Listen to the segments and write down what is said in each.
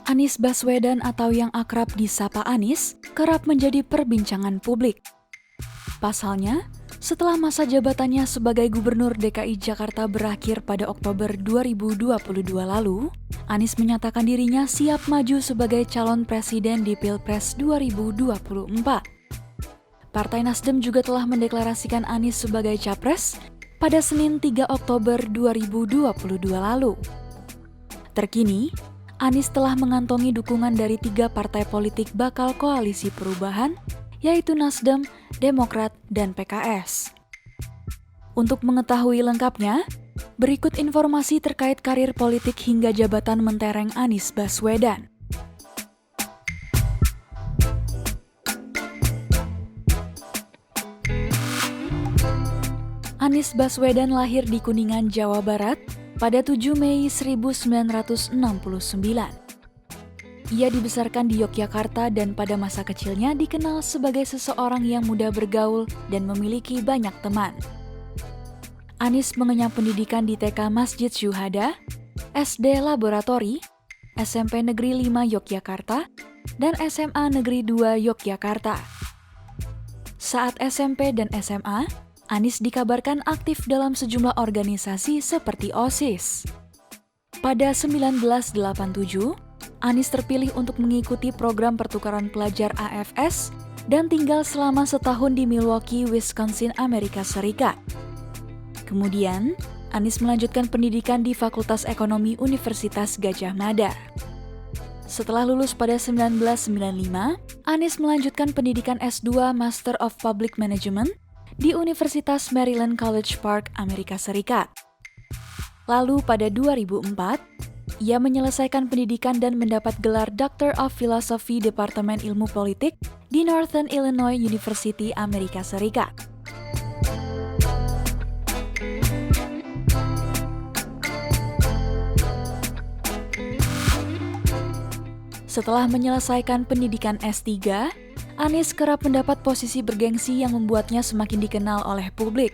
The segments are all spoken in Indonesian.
Anies Baswedan atau yang akrab disapa Anies kerap menjadi perbincangan publik. Pasalnya, setelah masa jabatannya sebagai Gubernur DKI Jakarta berakhir pada Oktober 2022 lalu, Anies menyatakan dirinya siap maju sebagai calon presiden di Pilpres 2024. Partai Nasdem juga telah mendeklarasikan Anies sebagai capres pada Senin 3 Oktober 2022 lalu. Terkini, Anies telah mengantongi dukungan dari 3 partai politik bakal koalisi perubahan, yaitu Nasdem, Demokrat, dan PKS. Untuk mengetahui lengkapnya, berikut informasi terkait karir politik hingga jabatan mentereng Anies Baswedan. Anies Baswedan lahir di Kuningan, Jawa Barat pada 7 Mei 1969. Ia dibesarkan di Yogyakarta dan pada masa kecilnya dikenal sebagai seseorang yang mudah bergaul dan memiliki banyak teman. Anies mengenyam pendidikan di TK Masjid Syuhada, SD Laboratori, SMP Negeri 5 Yogyakarta, dan SMA Negeri 2 Yogyakarta. Saat SMP dan SMA, Anies dikabarkan aktif dalam sejumlah organisasi seperti OSIS. Pada 1987, Anies terpilih untuk mengikuti program pertukaran pelajar AFS dan tinggal selama setahun di Milwaukee, Wisconsin, Amerika Serikat. Kemudian, Anies melanjutkan pendidikan di Fakultas Ekonomi Universitas Gadjah Mada. Setelah lulus pada 1995, Anies melanjutkan pendidikan S2 Master of Public Management di Universitas Maryland College Park, Amerika Serikat. Lalu pada 2004, ia menyelesaikan pendidikan dan mendapat gelar Doctor of Philosophy Departemen Ilmu Politik di Northern Illinois University, Amerika Serikat. Setelah menyelesaikan pendidikan S3, Anies kerap mendapat posisi bergengsi yang membuatnya semakin dikenal oleh publik.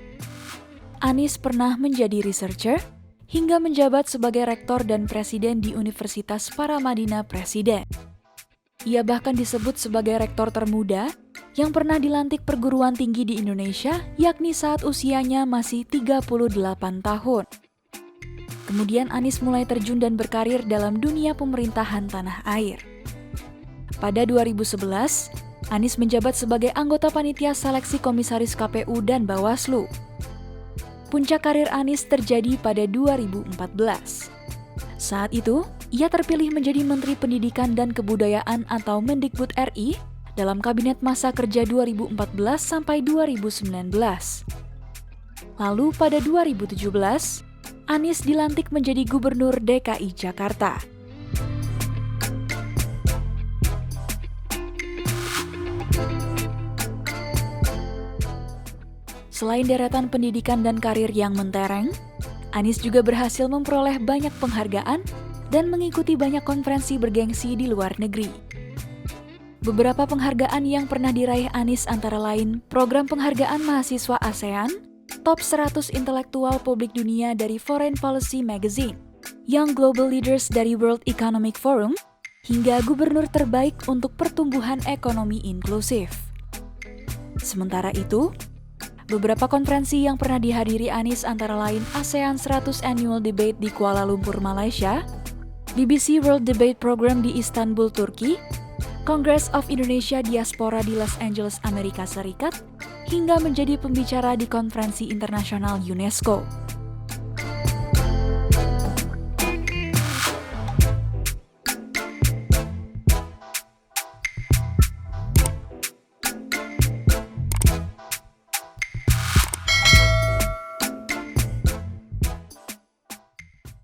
Anies pernah menjadi researcher hingga menjabat sebagai rektor dan presiden di Universitas Paramadina Presiden. Ia bahkan disebut sebagai rektor termuda yang pernah dilantik perguruan tinggi di Indonesia, yakni saat usianya masih 38 tahun. Kemudian Anies mulai terjun dan berkarir dalam dunia pemerintahan tanah air. Pada 2011, Anies menjabat sebagai anggota panitia seleksi komisaris KPU dan Bawaslu. Puncak karir Anies terjadi pada 2014. Saat itu, ia terpilih menjadi Menteri Pendidikan dan Kebudayaan atau Mendikbud RI dalam Kabinet Masa Kerja 2014 sampai 2019. Lalu pada 2017, Anies dilantik menjadi Gubernur DKI Jakarta. Selain deretan pendidikan dan karir yang mentereng, Anies juga berhasil memperoleh banyak penghargaan dan mengikuti banyak konferensi bergengsi di luar negeri. Beberapa penghargaan yang pernah diraih Anies antara lain Program Penghargaan Mahasiswa ASEAN, Top 100 Intelektual Publik Dunia dari Foreign Policy Magazine, Young Global Leaders dari World Economic Forum, hingga Gubernur Terbaik untuk Pertumbuhan Ekonomi Inklusif. Sementara itu, beberapa konferensi yang pernah dihadiri Anies antara lain ASEAN 100 Annual Debate di Kuala Lumpur, Malaysia, BBC World Debate Program di Istanbul, Turki, Congress of Indonesia Diaspora di Los Angeles, Amerika Serikat, hingga menjadi pembicara di konferensi internasional UNESCO.